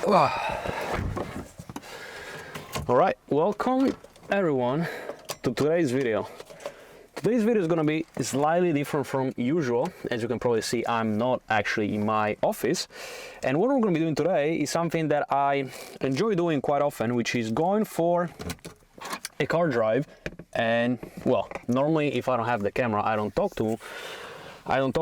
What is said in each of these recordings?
All right, welcome everyone to today's video. Today's video is going to be slightly different from usual. As you can probably see, I'm not actually in my office. And what we're going to be doing today is something that I enjoy doing quite often, which is going for a car drive. And well, normally if I don't have the camera, I don't talk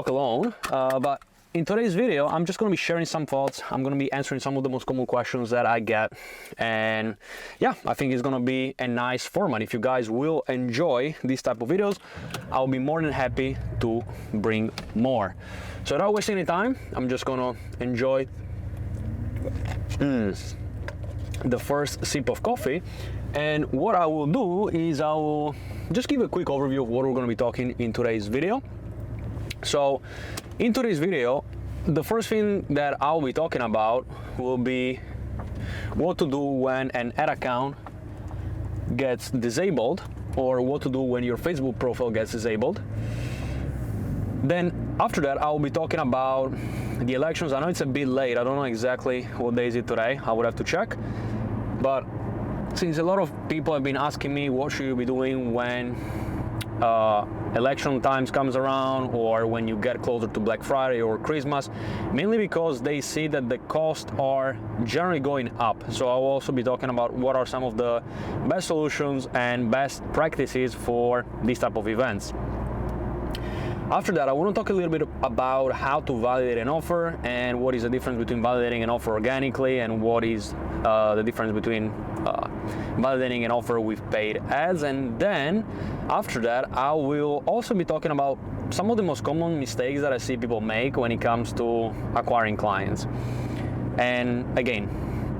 alone. But in today's video, I'm just going to be sharing some thoughts. I'm going to be answering some of the most common questions that I get. And yeah, I think it's going to be a nice format. If you guys will enjoy these type of videos, I'll be more than happy to bring more. So without wasting any time, I'm just going to enjoy the first sip of coffee. And what I will do is I will just give a quick overview of what we're going to be talking in today's video. So in today's video, the first thing that I'll be talking about will be what to do when an ad account gets disabled, or what to do when your Facebook profile gets disabled. Then after that, I'll be talking about the elections. I know it's a bit late. I don't know exactly what day is it today. I would have to check. But since a lot of people have been asking me what should you be doing when election times comes around, or when you get closer to Black Friday or Christmas, mainly because they see that the costs are generally going up. So I'll also be talking about what are some of the best solutions and best practices for these type of events. After that, I want to talk a little bit about how to validate an offer and what is the difference between validating an offer organically and what is the difference between validating an offer with paid ads. And then after that, I will also be talking about some of the most common mistakes that I see people make when it comes to acquiring clients. And again,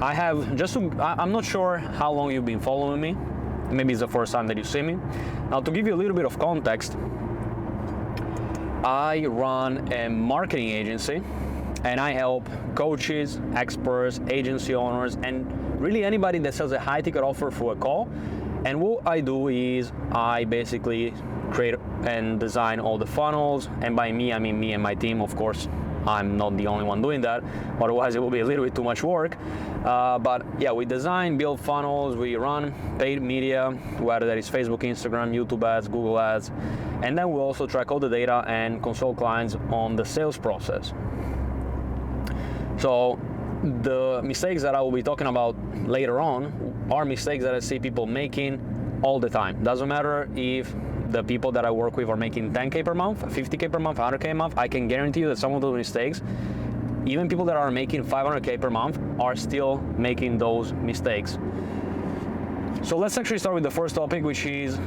I'm not sure how long you've been following me. Maybe it's the first time that you see me. Now, to give you a little bit of context, I run a marketing agency and I help coaches, experts, agency owners, and really anybody that sells a high ticket offer through a call. And what I do is I basically create and design all the funnels. And by me, I mean me and my team. Of course, I'm not the only one doing that. Otherwise, it will be a little bit too much work. But yeah, we design, build funnels, we run paid media, whether that is Facebook, Instagram, YouTube ads, Google ads. And then we also track all the data and consult clients on the sales process. So the mistakes that I will be talking about later on are mistakes that I see people making all the time. Doesn't matter if the people that I work with are making 10K per month, 50K per month, 100K a month. I can guarantee you that some of those mistakes, even people that are making 500K per month, are still making those mistakes. So let's actually start with the first topic, which is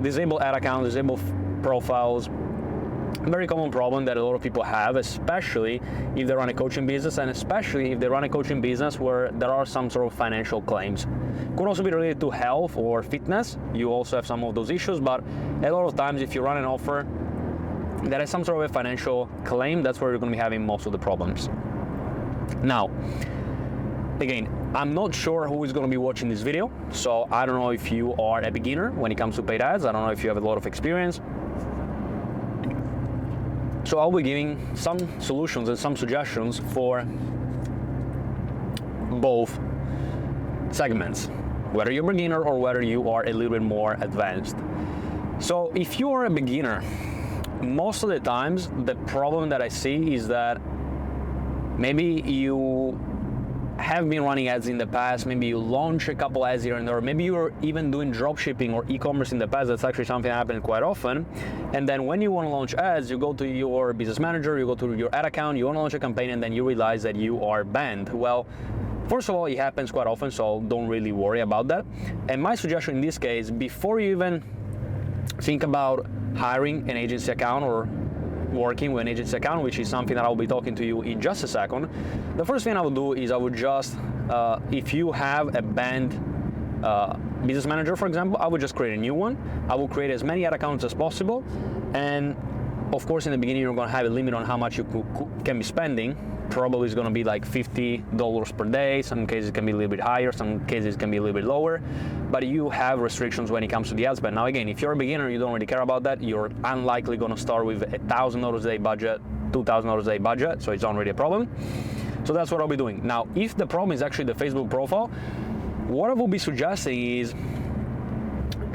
disabled ad accounts, disabled profiles. A very common problem that a lot of people have, especially if they run a coaching business, and especially if they run a coaching business where there are some sort of financial claims. Could also be related to health or fitness. You also have some of those issues, but a lot of times if you run an offer that has some sort of a financial claim, that's where you're going to be having most of the problems. Now, again, I'm not sure who is going to be watching this video, so I don't know if you are a beginner when it comes to paid ads. I don't know if you have a lot of experience. So I'll be giving some solutions and some suggestions for both segments, whether you're a beginner or whether you are a little bit more advanced. So if you are a beginner, most of the times the problem that I see is that maybe you have been running ads in the past, maybe you launch a couple ads here and there, maybe you're even doing drop shipping or e-commerce in the past. That's actually something that happens quite often. And then when you want to launch ads, you go to your business manager, you go to your ad account, you want to launch a campaign, and then you realize that you are banned. Well, first of all, it happens quite often, so don't really worry about that. And my suggestion in this case, before you even think about hiring an agency account or working with an agency account, which is something that I'll be talking to you in just a second, the first thing I would do is I would just, if you have a banned business manager, for example, I would just create a new one. I will create as many ad accounts as possible. And of course, in the beginning, you're going to have a limit on how much you can be spending. Probably is going to be like $50 per day. Some cases it can be a little bit higher, some cases it can be a little bit lower, but you have restrictions when it comes to the ad spend. Now again, if you're a beginner, you don't really care about that. You're unlikely going to start with $1,000 a day budget, $2,000 a day budget, so it's not really a problem. So that's what I'll be doing. Now, if the problem is actually the Facebook profile, what I will be suggesting is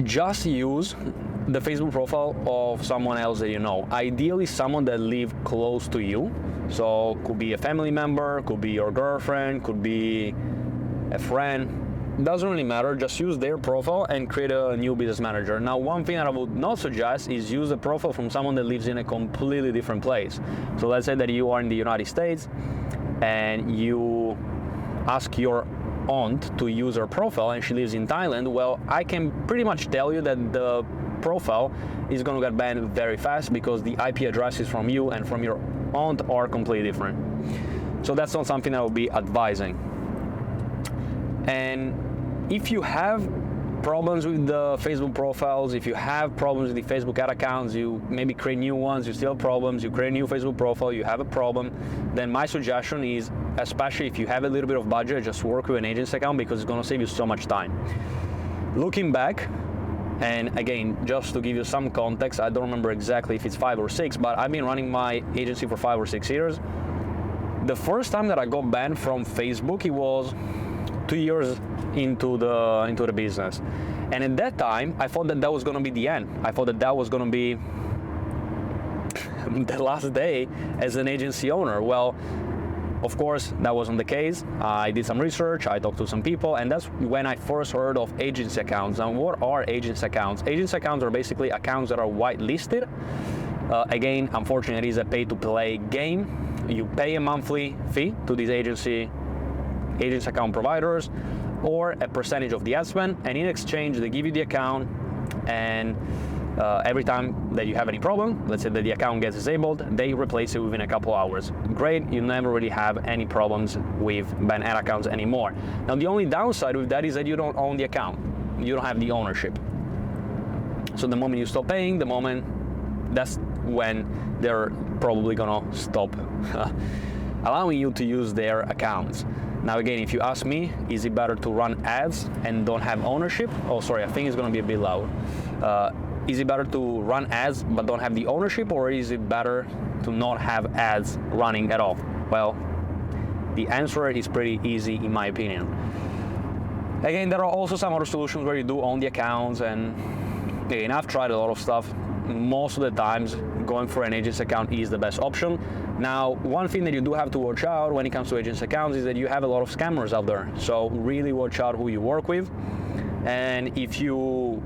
just use the Facebook profile of someone else that you know. Ideally, someone that lives close to you. So could be a family member, could be your girlfriend, could be a friend. Doesn't really matter. Just use their profile and create a new business manager. Now, one thing that I would not suggest is use a profile from someone that lives in a completely different place. So let's say that you are in the United States and you ask your aunt to use her profile and she lives in Thailand. Well, I can pretty much tell you that the profile is going to get banned very fast because the IP addresses from you and from your aunt are completely different. So that's not something I would be advising. And if you have problems with the Facebook profiles, if you have problems with the Facebook ad accounts, you maybe create new ones, you still have problems, you create a new Facebook profile, you have a problem, then my suggestion is, especially if you have a little bit of budget, just work with an agency account because it's going to save you so much time. Looking back, and again, just to give you some context, I don't remember exactly if it's 5 or 6, but I've been running my agency for 5 or 6 years. The first time that I got banned from Facebook, it was 2 years into the business. And at that time, I thought that was going to be the end. I thought that was going to be the last day as an agency owner. Well, of course, that wasn't the case. I did some research, I talked to some people, and that's when I first heard of agency accounts. And what are agency accounts? Agency accounts are basically accounts that are whitelisted. Again, unfortunately, it is a pay-to-play game. You pay a monthly fee to these agency account providers or a percentage of the ad spend, and in exchange, they give you the account, and every time that you have any problem, let's say that the account gets disabled, they replace it within a couple hours. Great, you never really have any problems with banned ad accounts anymore. Now, the only downside with that is that you don't own the account. You don't have the ownership. So the moment you stop paying, that's when they're probably gonna stop allowing you to use their accounts. Now again, if you ask me, is it better to run ads and don't have ownership? Oh, sorry, I think it's gonna be a bit loud. Is it better to run ads but don't have the ownership, or is it better to not have ads running at all? Well, the answer is pretty easy in my opinion. Again, there are also some other solutions where you do own the accounts, and again, I've tried a lot of stuff. Most of the times, going for an agency account is the best option. Now, one thing that you do have to watch out when it comes to agency accounts is that you have a lot of scammers out there. So really watch out who you work with. And if you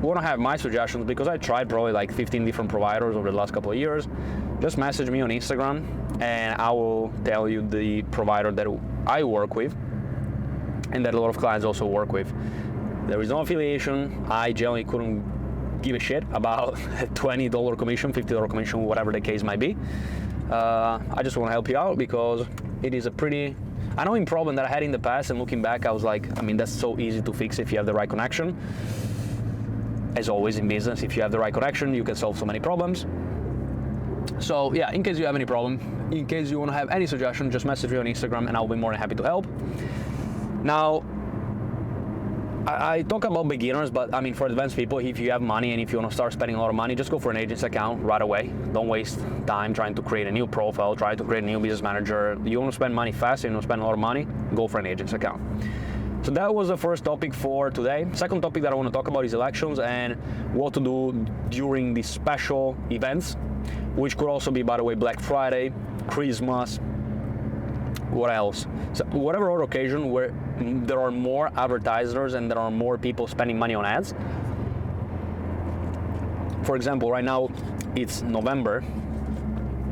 want to have my suggestions, because I tried probably like 15 different providers over the last couple of years, just message me on Instagram and I will tell you the provider that I work with and that a lot of clients also work with. There is no affiliation. I generally couldn't give a shit about a $20 commission, $50 commission, whatever the case might be. I just want to help you out because it is a pretty annoying problem that I had in the past, and looking back, I was like, I mean, that's so easy to fix if you have the right connection. As always in business, if you have the right connection, you can solve so many problems. So yeah, in case you have any problem, in case you want to have any suggestion, just message me on Instagram and I'll be more than happy to help. Now, I talk about beginners, but I mean, for advanced people, if you have money and if you want to start spending a lot of money, just go for an agency account right away. Don't waste time trying to create a new profile, try to create a new business manager. You want to spend money fast, you want to spend a lot of money, go for an agency account. So that was the first topic for today. Second topic that I want to talk about is elections and what to do during these special events, which could also be, by the way, Black Friday, Christmas, what else? So whatever other occasion where there are more advertisers and there are more people spending money on ads. For example, right now it's November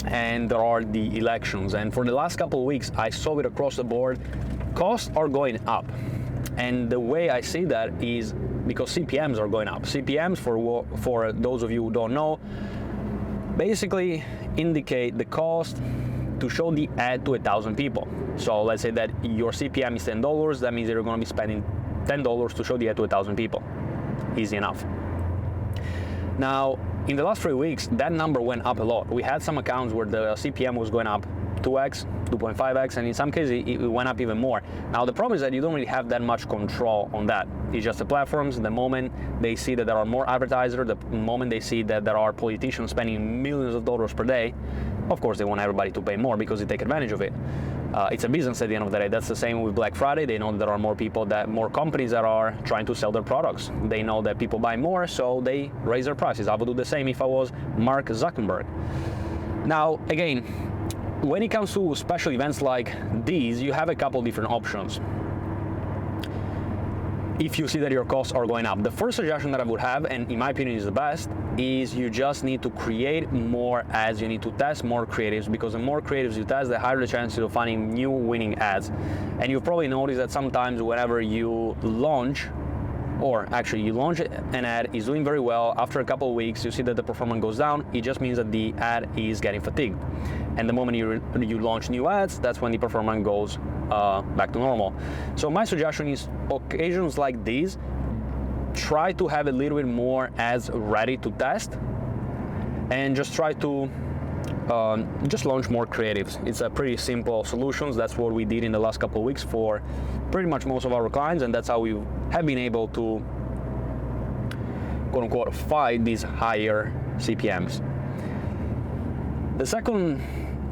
and there are the elections, and for the last couple of weeks I saw it across the board, costs are going up. And the way I see that is because CPMs are going up. CPMs, for those of you who don't know, basically indicate the cost to show the ad to 1,000 people. So let's say that your CPM is $10, that means that you're going to be spending $10 to show the ad to 1,000 people. Easy enough. Now, in the last 3 weeks, that number went up a lot. We had some accounts where the CPM was going up 2x, 2.5x, and in some cases it went up even more. Now the problem is that you don't really have that much control on that. It's just the platforms. The moment they see that there are more advertisers, the moment they see that there are politicians spending millions of dollars per day, Of course, they want everybody to pay more because they take advantage of it. It's a business at the end of the day. That's the same with Black Friday. They know there are more companies that are trying to sell their products. They know that people buy more, so they raise their prices. I would do the same if I was Mark Zuckenberg. Now, again, when it comes to special events like these, you have a couple different options. If you see that your costs are going up, the first suggestion that I would have, and in my opinion is the best, is you just need to create more ads. You need to test more creatives, because the more creatives you test, the higher the chances of finding new winning ads. And you've probably noticed that sometimes whenever you launch an ad, is doing very well, after a couple of weeks you see that the performance goes down. It just means that the ad is getting fatigued. And the moment you launch new ads, that's when the performance goes back to normal. So my suggestion is, occasions like these, try to have a little bit more ads ready to test, and just try to just launch more creatives. It's a pretty simple solutions. That's what we did in the last couple of weeks for pretty much most of our clients, and that's how we have been able to, quote unquote, fight these higher CPMs. The second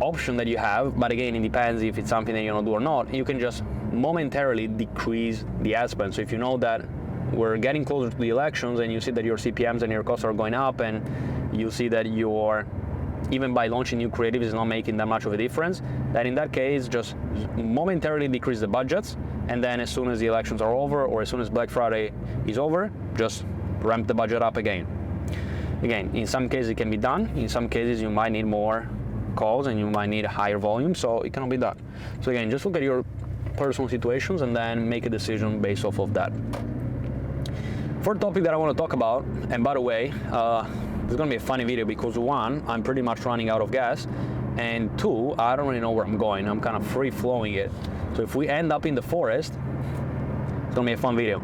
option that you have, but again, it depends if it's something that you want to do or not, you can just momentarily decrease the ad spend. So if you know that we're getting closer to the elections and you see that your CPMs and your costs are going up, and you see that even by launching new creative is not making that much of a difference, then in that case, just momentarily decrease the budgets, and then as soon as the elections are over, or as soon as Black Friday is over, just ramp the budget up again. Again, in some cases it can be done. In some cases you might need more calls and you might need a higher volume, so it cannot be done. So again, just look at your personal situations and then make a decision based off of that. Fourth topic that I want to talk about, and by the way, it's going to be a funny video because one, I'm pretty much running out of gas, and two, I don't really know where I'm going. I'm kind of free-flowing it. So if we end up in the forest, it's going to be a fun video.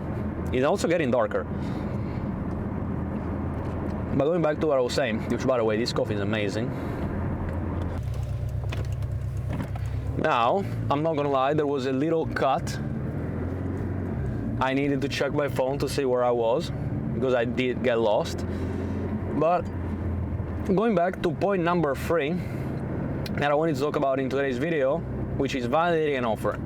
It's also getting darker. But going back to what I was saying, which by the way, this coffee is amazing. Now, I'm not gonna lie, there was a little cut. I needed to check my phone to see where I was, because I did get lost. But going back to point number 3 that I wanted to talk about in today's video, which is validating an offer.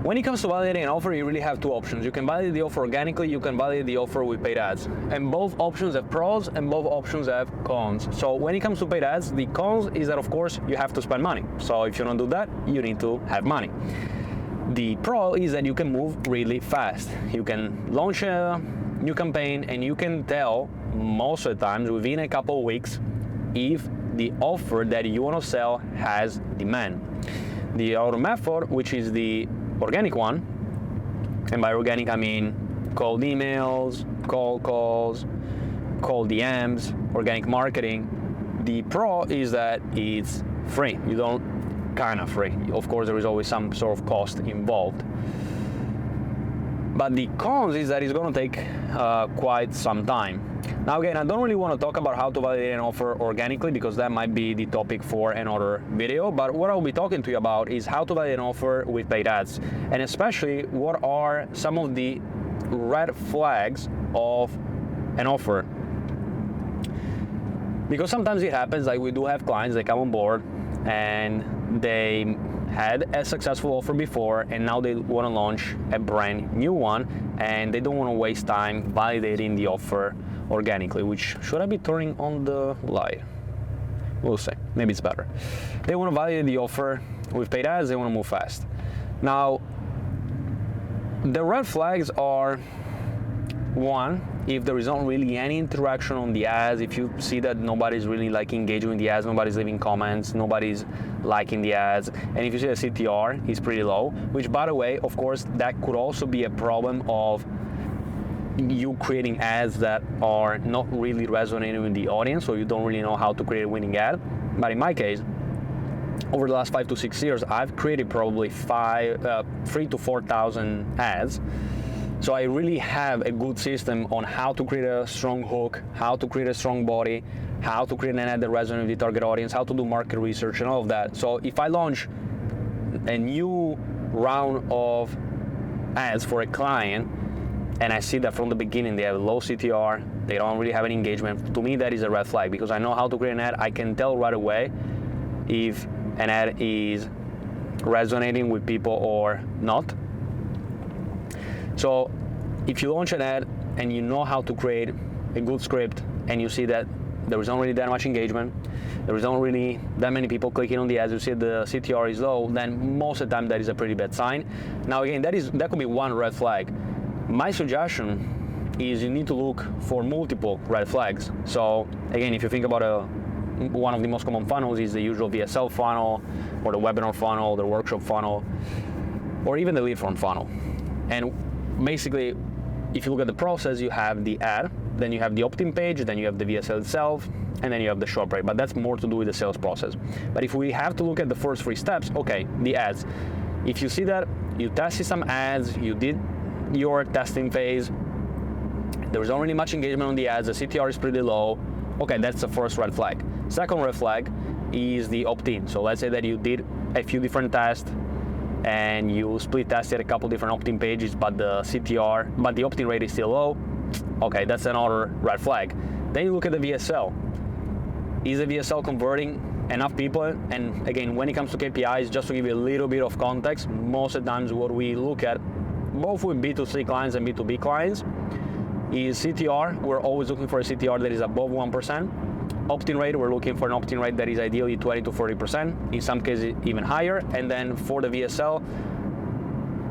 When it comes to validating an offer, you really have two options. You can validate the offer organically, you can validate the offer with paid ads. And both options have pros and both options have cons. So when it comes to paid ads, the cons is that of course you have to spend money. So if you don't do that, you need to have money. The pro is that you can move really fast. You can launch a new campaign and you can tell most of the times within a couple of weeks if the offer that you want to sell has demand. The other method, which is the organic one, and by organic I mean cold emails, cold calls, cold DMs, organic marketing. The pro is that it's free. You don't, kind of free. Of course, there is always some sort of cost involved. But the cons is that it's going to take quite some time. Now again, I don't really want to talk about how to validate an offer organically because that might be the topic for another video, but what I'll be talking to you about is how to validate an offer with paid ads, and especially what are some of the red flags of an offer. Because sometimes it happens, like we do have clients that come on board and they had a successful offer before and now they want to launch a brand new one and they don't want to waste time validating the offer organically. Which, should I be turning on the light? We'll see, maybe it's better. They want to validate the offer with paid ads, they want to move fast. Now, the red flags are, one, if there is not really any interaction on the ads, if you see that nobody's really like engaging with the ads, nobody's leaving comments, nobody's liking the ads, and if you see the CTR is pretty low, which by the way, of course, that could also be a problem of you creating ads that are not really resonating with the audience, so you don't really know how to create a winning ad. But in my case, over the last 5 to 6 years, I've created probably 3,000 to 4,000 ads. So I really have a good system on how to create a strong hook, how to create a strong body, how to create an ad that resonates with the target audience, how to do market research and all of that. So if I launch a new round of ads for a client and I see that from the beginning they have low CTR, they don't really have any engagement, to me that is a red flag, because I know how to create an ad. I can tell right away if an ad is resonating with people or not. So if you launch an ad and you know how to create a good script and you see that there is not really that much engagement, there is not really that many people clicking on the ads, you see the CTR is low, then most of the time that is a pretty bad sign. Now again, that could be one red flag. My suggestion is you need to look for multiple red flags. So again, if you think about one of the most common funnels is the usual VSL funnel, or the webinar funnel, the workshop funnel, or even the lead form funnel. And basically, if you look at the process, you have the ad, then you have the opt-in page, then you have the VSL itself, and then you have the shop rate. But that's more to do with the sales process. But if we have to look at the first 3 steps, okay, the ads. If you see that you tested some ads, you did your testing phase, there is not really much engagement on the ads, the CTR is pretty low, okay, that's the first red flag. Second red flag is the opt-in. So let's say that you did a few different tests and you split tested a couple different opt-in pages, but the opt-in rate is still low. Okay, that's another red flag. Then you look at the VSL. Is the VSL converting enough people? And again, when it comes to KPIs, just to give you a little bit of context, most of the times what we look at, both with B2C clients and B2B clients, is CTR. We're always looking for a CTR that is above 1%. Opt-in rate, we're looking for an opt-in rate that is ideally 20 to 40%, in some cases even higher. And then for the VSL,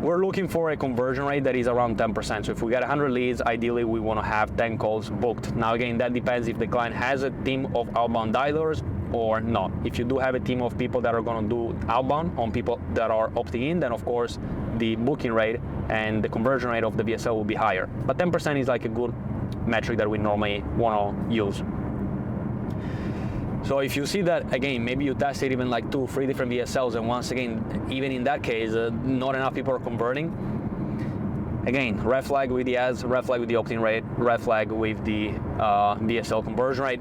we're looking for a conversion rate that is around 10%. So if we get 100 leads, ideally we want to have 10 calls booked. Now again, that depends if the client has a team of outbound dialers or not. If you do have a team of people that are going to do outbound on people that are opting in, then of course the booking rate and the conversion rate of the VSL will be higher. But 10% is like a good metric that we normally want to use. So if you see that, again, maybe you tested even like 2-3 different VSLs, and once again, even in that case, not enough people are converting. Again, red flag with the ads, red flag with the opt-in rate, red flag with the VSL conversion rate.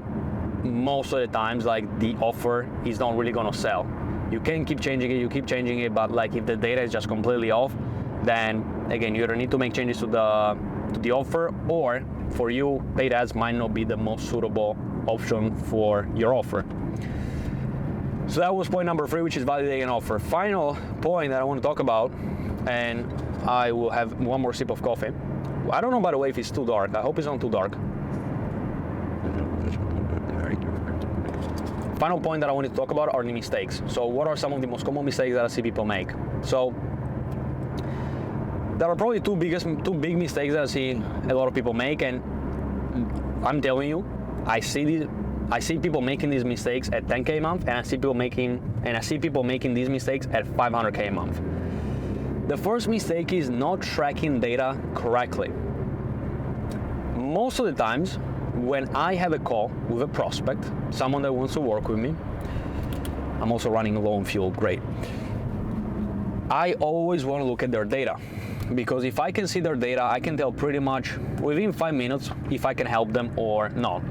Most of the times, like, the offer is not really going to sell. You can keep changing it, but like if the data is just completely off, then again, you either need to make changes to the offer, or for you, paid ads might not be the most suitable option for your offer. So that was point number 3, which is validating an offer. Final point that I want to talk about, and I will have one more sip of coffee. I don't know, by the way, if it's too dark. I hope it's not too dark. Final point that I want to talk about are the mistakes. So what are some of the most common mistakes that I see people make? So there are probably two big mistakes that I see a lot of people make, and I'm telling you, I see people making these mistakes at 10K a month, and I see people making these mistakes at 500K a month. The first mistake is not tracking data correctly. Most of the times, when I have a call with a prospect, someone that wants to work with me, I'm also running low on fuel, great. I always want to look at their data, because if I can see their data, I can tell pretty much within 5 minutes if I can help them or not.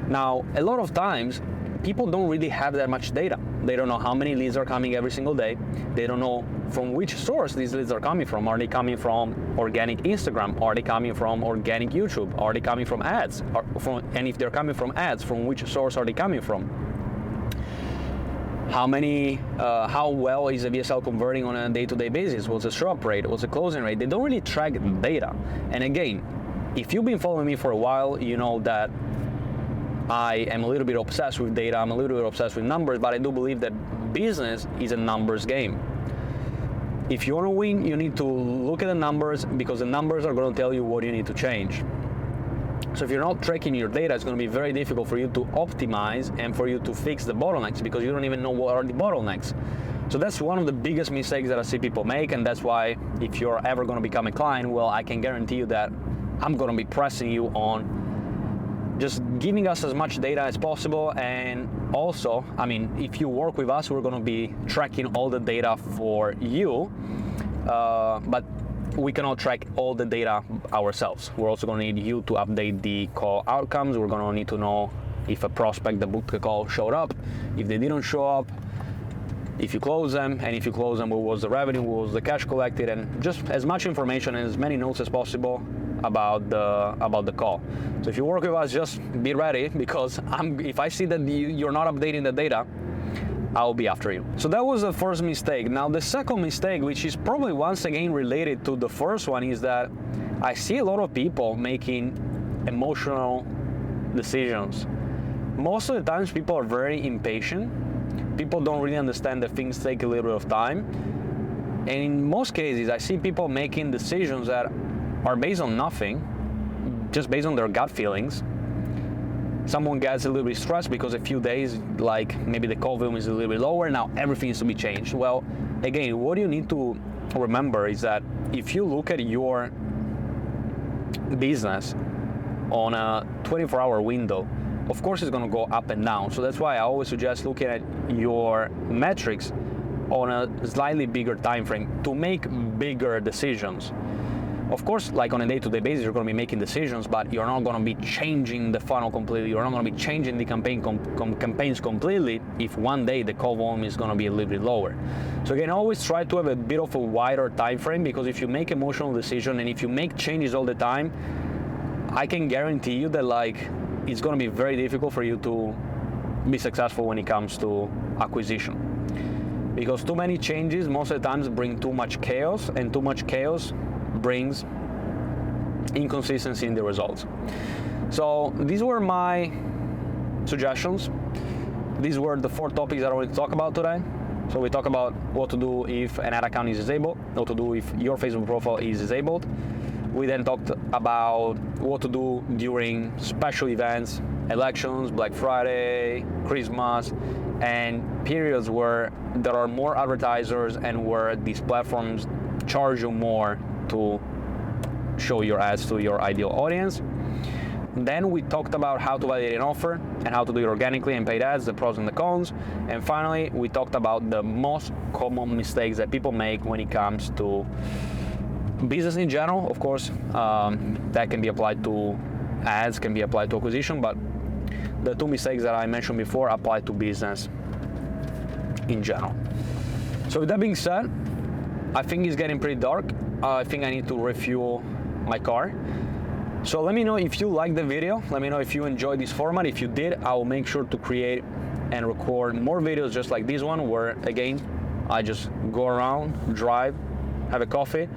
Now, a lot of times, people don't really have that much data. They don't know how many leads are coming every single day. They don't know from which source these leads are coming from. Are they coming from organic Instagram? Are they coming from organic YouTube? Are they coming from ads? And if they're coming from ads, from which source are they coming from? How well is a VSL converting on a day-to-day basis? What's the show-up rate? What's the closing rate? They don't really track data. And again, if you've been following me for a while, you know that I am a little bit obsessed with data. I'm a little bit obsessed with numbers, but I do believe that business is a numbers game. If you want to win, you need to look at the numbers, because the numbers are going to tell you what you need to change. So if you're not tracking your data, it's going to be very difficult for you to optimize and for you to fix the bottlenecks, because you don't even know what are the bottlenecks. So that's one of the biggest mistakes that I see people make, and that's why if you're ever going to become a client, well, I can guarantee you that I'm going to be pressing you on just giving us as much data as possible. And also, I mean, if you work with us, we're going to be tracking all the data for you, but we cannot track all the data ourselves. We're also going to need you to update the call outcomes. We're going to need to know if a prospect that booked a call showed up, if they didn't show up, if you close them, and if you close them, what was the revenue, what was the cash collected, and just as much information and as many notes as possible about the call. So if you work with us, just be ready, because if I see that you're not updating the data, I'll be after you. So that was the first mistake. Now the second mistake, which is probably once again related to the first one, is that I see a lot of people making emotional decisions. Most of the times people are very impatient. People don't really understand that things take a little bit of time. And in most cases, I see people making decisions that are based on nothing, just based on their gut feelings. Someone gets a little bit stressed because a few days, like maybe the call volume is a little bit lower, now everything needs to be changed. Well, again, what you need to remember is that if you look at your business on a 24-hour window, of course it's going to go up and down. So that's why I always suggest looking at your metrics on a slightly bigger time frame to make bigger decisions. Of course, like on a day-to-day basis, you're going to be making decisions, but you're not going to be changing the funnel completely. You're not going to be changing the campaigns completely if one day the call volume is going to be a little bit lower. So again, always try to have a bit of a wider time frame, because if you make emotional decisions and if you make changes all the time, I can guarantee you that it's going to be very difficult for you to be successful when it comes to acquisition. Because too many changes most of the times bring too much chaos, and too much chaos brings inconsistency in the results. So these were my suggestions. These were the 4 topics that I wanted to talk about today. So we talked about what to do if an ad account is disabled, what to do if your Facebook profile is disabled. We then talked about what to do during special events, elections, Black Friday, Christmas, and periods where there are more advertisers and where these platforms charge you more to show your ads to your ideal audience. Then we talked about how to validate an offer and how to do it organically and paid ads, the pros and the cons. And finally, we talked about the most common mistakes that people make when it comes to business in general. Of course, that can be applied to ads, can be applied to acquisition, but the 2 mistakes that I mentioned before apply to business in general. So with that being said, I think it's getting pretty dark. I think I need to refuel my car. So let me know if you liked the video. Let me know if you enjoyed this format. If you did, I will make sure to create and record more videos just like this one, where again, I just go around, drive, have a coffee,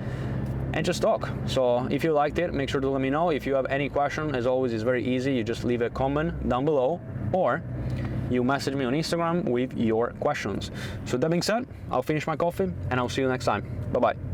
and just talk. So if you liked it, make sure to let me know. If you have any question, as always, it's very easy. You just leave a comment down below, or you message me on Instagram with your questions. So that being said, I'll finish my coffee and I'll see you next time. Bye-bye.